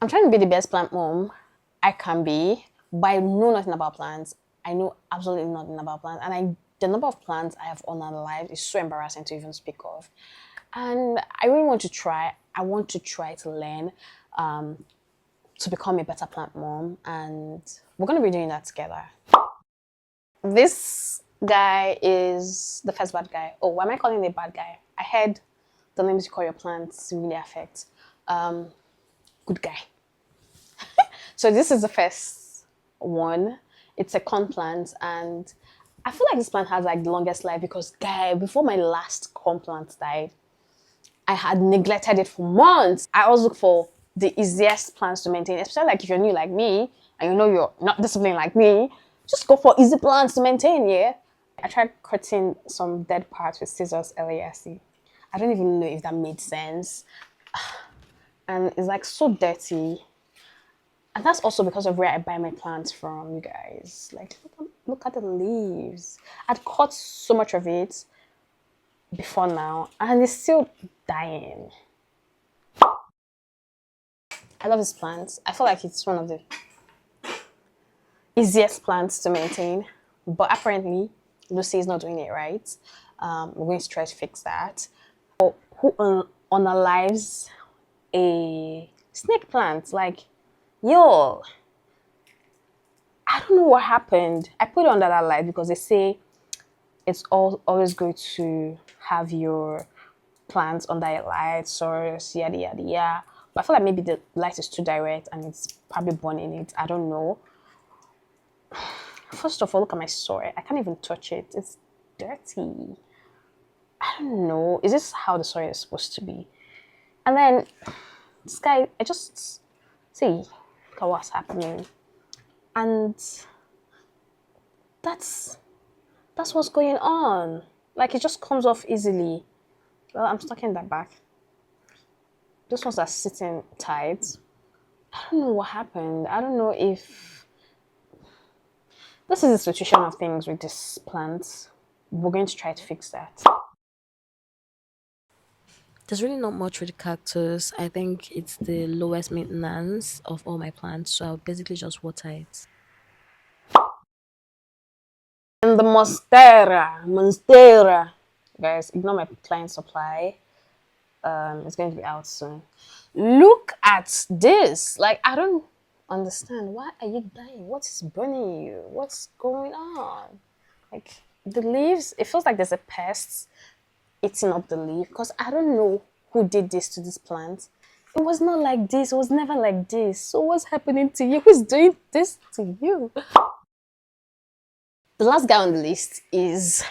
I'm trying to be the best plant mom I can be, but I know nothing about plants. I know absolutely nothing about plants, and the number of plants I have unalive is so embarrassing to even speak of. And I really want to try. I want to try to learn to become a better plant mom, and we're gonna be doing that together. This guy is the first bad guy. Oh, why am I calling him a bad guy? I heard the names you call your plants really affect. Good guy. So this is the first one. It's a corn plant, and I feel like this plant has like the longest life because, guy, before my last corn plant died, I had neglected it for months. I always look for the easiest plants to maintain, especially like if you're new like me and you know you're not disciplined like me, just go for easy plants to maintain, yeah? I tried cutting some dead parts with scissors earlier. See, I don't even know if that made sense. And it's like so dirty. And that's also because of where I buy my plants from, you guys. Like, look at the leaves. I'd cut so much of it before now, and it's still dying. I love this plant. I feel like it's one of the easiest plants to maintain, but apparently Lucy is not doing it right. We're going to try to fix that. Who unalives a snake plant? Like, yo, I don't know what happened. I put it under that light because they say it's always good to have your plants under a light source, yada yada yada. But I feel like maybe the light is too direct and it's probably burning it. I don't know. First of all, look at my soil. I can't even touch it. It's dirty. I don't know. Is this how the soil is supposed to be? And then this guy, I just see, look at what's happening. And that's what's going on. Like it just comes off easily. Well, I'm stuck in that back. Those ones are sitting tight. I don't know what happened. I don't know if this is the situation of things with this plant. We're going to try to fix that. There's really not much with the cactus. I think it's the lowest maintenance of all my plants, so I'll basically just water it. And the monstera. Guys, ignore my client supply. It's going to be out soon. Look at this. Like, I don't understand. Why are you dying? What is burning you? What's going on? Like, the leaves, it feels like there's a pest eating up the leaf because I don't know who did this to this plant. It was not like this. It was never like this. So what's happening to you? Who's doing this to you? The last guy on the list is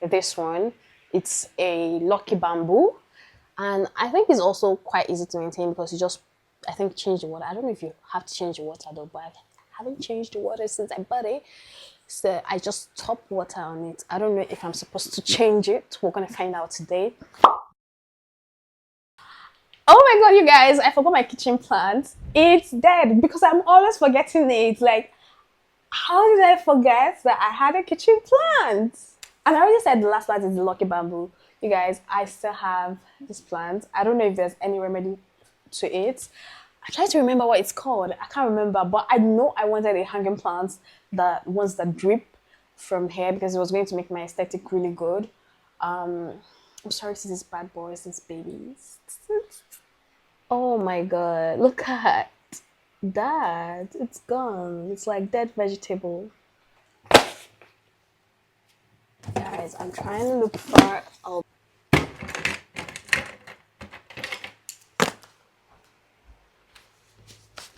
this one. It's a lucky bamboo, and I think it's also quite easy to maintain because you just, I think, change the water. I don't know if you have to change the water though, but I haven't changed the water since I bought it. So I just top water on it. I don't know if I'm supposed to change it. We're gonna find out today. Oh my god, you guys, I forgot my kitchen plant. It's dead because I'm always forgetting it. Like, how did I forget that I had a kitchen plant? And I already said the last plant is the lucky bamboo. You guys, I still have this plant. I don't know if there's any remedy to it. I try to remember what it's called. I can't remember, but I know I wanted a hanging plant, that ones that drip from here because it was going to make my aesthetic really good. I'm sorry to these bad boys, these babies. Oh my god, look at that. It's gone. It's like dead vegetable. Guys, I'm trying to look for a.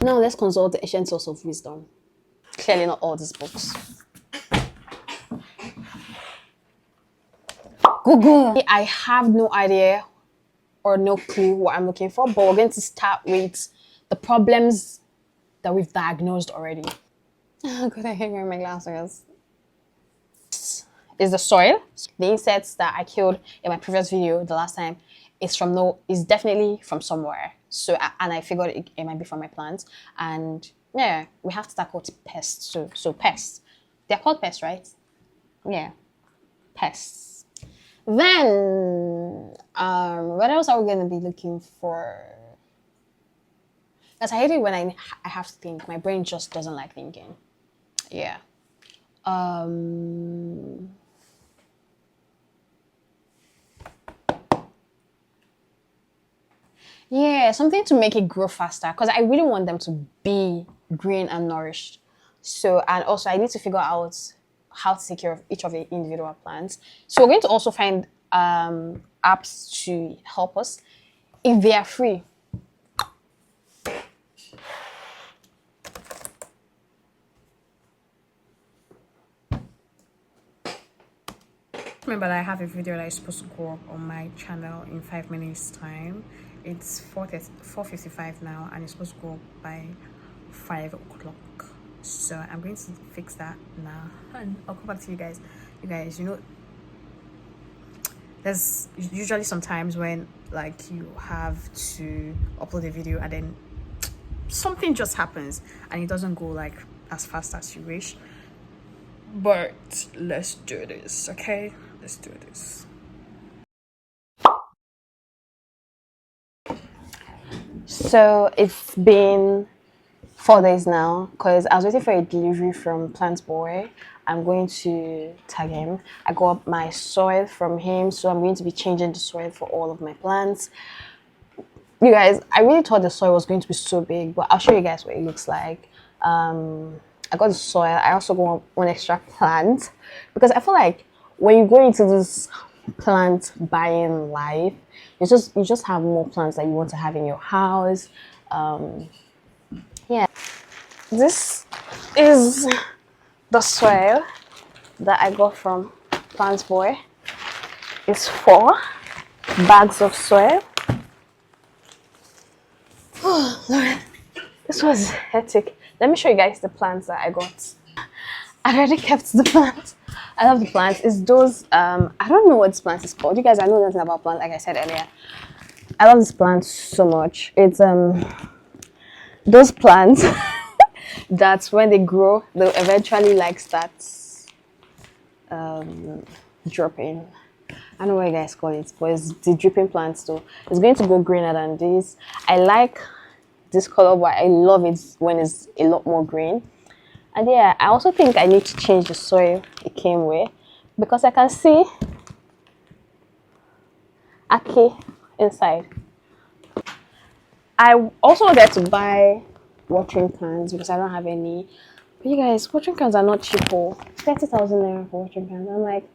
Now let's consult the ancient source of wisdom. Clearly not all these books. Google. I have no idea or no clue what I'm looking for, but we're going to start with the problems that we've diagnosed already. Oh god, I hate wearing my glasses. Is the soil. The insects that I killed in my previous video the last time is definitely from somewhere. So and I figured it might be from my plants. And yeah, we have to tackle pests. So pests. They're called pests, right? Yeah. Pests. Then what else are we gonna be looking for? Because I hate it when I have to think. My brain just doesn't like thinking. Yeah. Um. Yeah, something to make it grow faster. Because I really want them to be green and nourished. So, and also I need to figure out how to take care of each of the individual plants. So we're going to also find apps to help us if they are free. Remember that I have a video that is supposed to go up on my channel in 5 minutes time. It's 4:55 now and it's supposed to go up by 5 o'clock. So I'm going to fix that now and I'll come back to you guys. You guys, you know, there's usually sometimes when like you have to upload a video and then something just happens and it doesn't go like as fast as you wish. But let's do this, okay? Let's do this. So it's been 4 days now because I was waiting for a delivery from Plant Boy. I'm going to tag him. I got my soil from him, so I'm going to be changing the soil for all of my plants. You guys, I really thought the soil was going to be so big, but I'll show you guys what it looks like. I got the soil. I also got one extra plant because I feel like when you go into this plant buying life, you just have more plants that you want to have in your house. Yeah, this is the soil that I got from Plant Boy. It's 4 bags of soil. Oh, Lord. This was hectic. Let me show you guys the plants that I got. I already kept the plants. I love the plants. It's those I don't know what this plant is called. You guys, I know nothing about plants, like I said earlier. I love this plant so much. It's those plants that when they grow, they'll eventually like start dropping. I don't know what you guys call it, but it's the dripping plants too. It's going to go greener than this. I like this color, but I love it when it's a lot more green. And yeah, I also think I need to change the soil it came with because I can see Ake inside. I also wanted to buy watering cans because I don't have any. But you guys, watering cans are not cheap. 30,000 naira for watering cans. I'm like,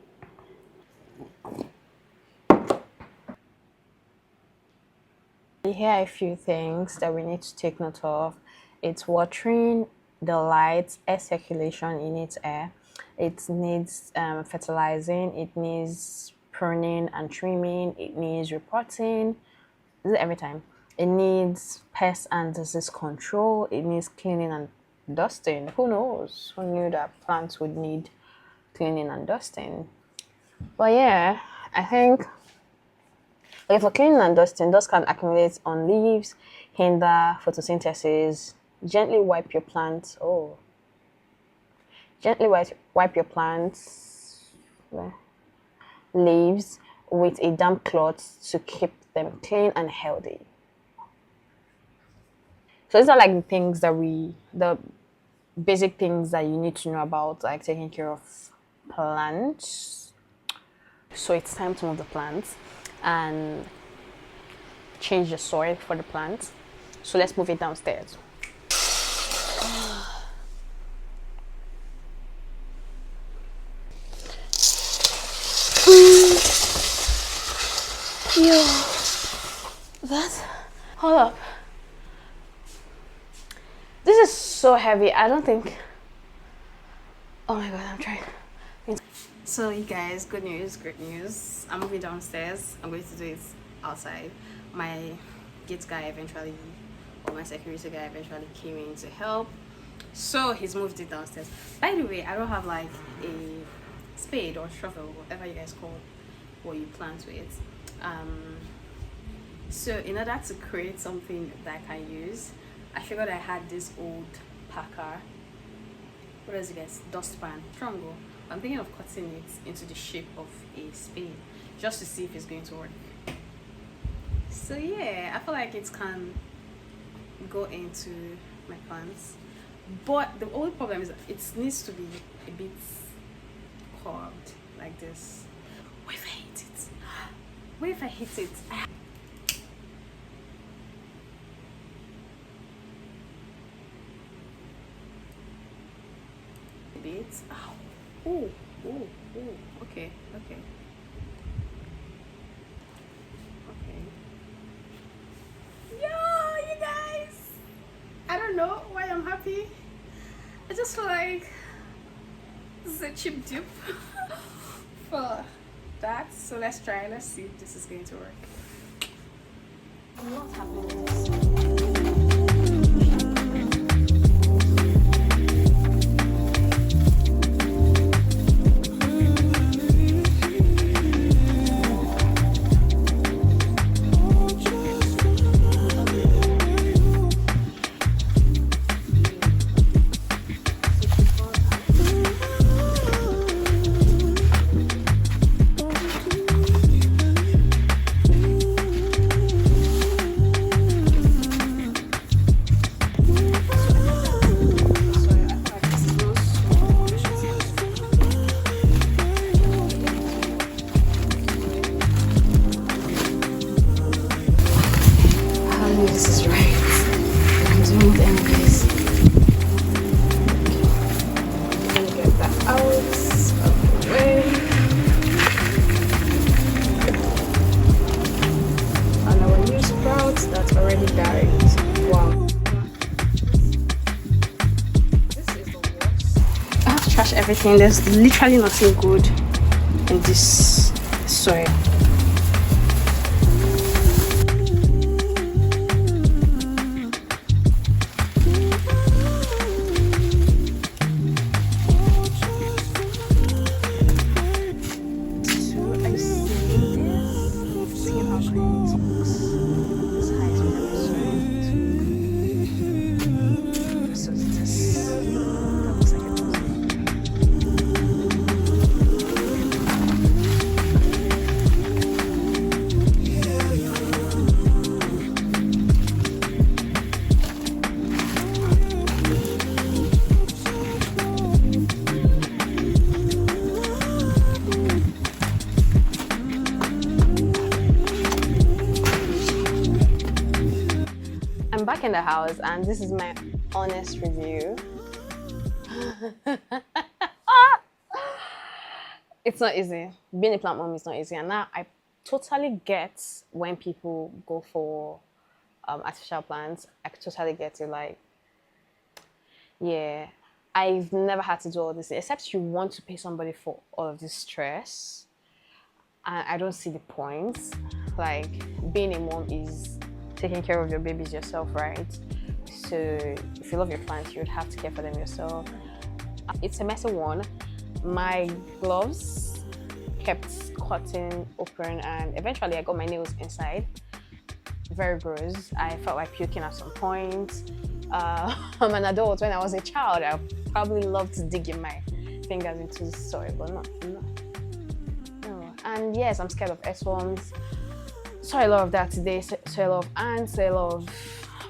here are a few things that we need to take note of. It's watering, the lights, air circulation, it needs air. It needs fertilizing, it needs pruning and trimming, it needs repotting. This is every time. It needs pest and disease control, it needs cleaning and dusting. Who knows? Who knew that plants would need cleaning and dusting? But yeah, I think if for cleaning and dusting, dust can accumulate on leaves, hinder photosynthesis. Gently wipe your plants. Oh, gently wipe your plants leaves with a damp cloth to keep them clean and healthy. So these are like the basic things that you need to know about like taking care of plants. So it's time to move the plants and change the soil for the plants. So let's move it downstairs. Yo, hold up. This is so heavy. I don't think. Oh my god, I'm trying. So you guys, good news, great news. I'm moving downstairs. I'm going to do it outside. My gate guy eventually, or my security guy eventually came in to help. So he's moved it downstairs. By the way, I don't have like a spade or shovel, whatever you guys call what you plant with. So in order to create something that I can use, I figured I had this old packer. What is it, guys? Dustpan, triangle. I'm thinking of cutting it into the shape of a spade just to see if it's going to work. So yeah, I feel like it can go into my plants. But the only problem is that it needs to be a bit curved like this. What if I hit it? What if I hit it? A bit. Ow. Oh, oh, oh. Okay, okay. Okay. Yo, you guys! I don't know why I'm happy. I just feel like this is a cheap dupe for that. So let's try. Let's see if this is going to work. What's happening with this? This is right. I'm doing it anyways. Let me get that out of the way. And our new sprouts that's already died. Wow. This is the worst. I have to trash everything. There's literally nothing good in this soil. I'm back in the house and this is my honest review. It's not easy. Being a plant mom is not easy, and now I totally get when people go for artificial plants. I totally get it. Like, yeah, I've never had to do all this except you want to pay somebody for all of this stress, and I don't see the point. Like, being a mom is taking care of your babies yourself, right? So if you love your plants, you would have to care for them yourself. It's a messy one. My gloves kept cutting open, and eventually I got my nails inside. Very gross. I felt like puking at some point. I'm an adult. When I was a child, I probably loved to dig in my fingers into the soil, but no. And yes, I'm scared of earthworms. Saw a lot of that today. Saw a lot of ants, saw a lot of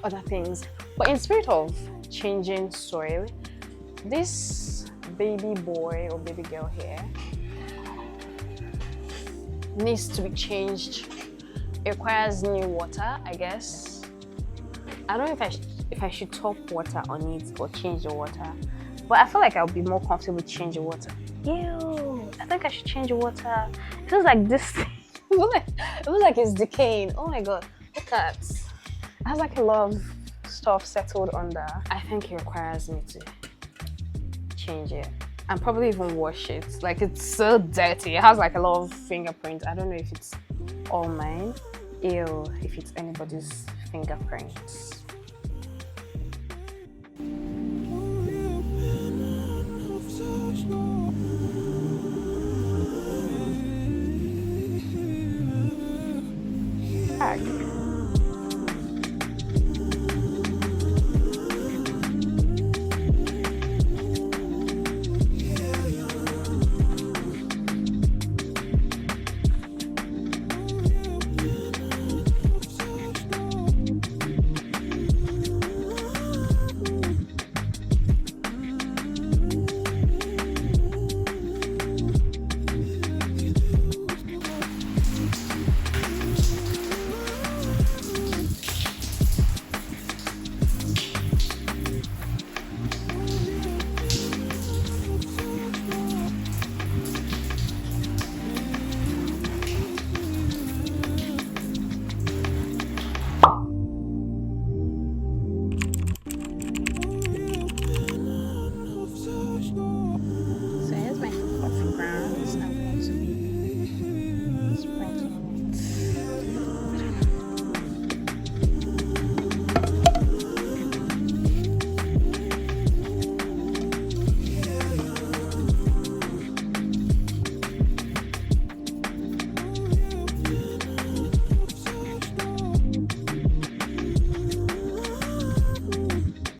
other things. But in spirit of changing soil, this baby boy or baby girl here needs to be changed. It requires new water, I guess. I don't know if I should top water on it or change the water, but I feel like I'll be more comfortable with changing water. Ew, I think I should change the water. It feels like this. It feels like it's decaying. Oh my god, look at that. It has like a lot of stuff settled under. I think it requires me to change it and probably even wash it. Like, it's so dirty. It has like a lot of fingerprints. I don't know if it's all mine. Ew, if it's anybody's fingerprints.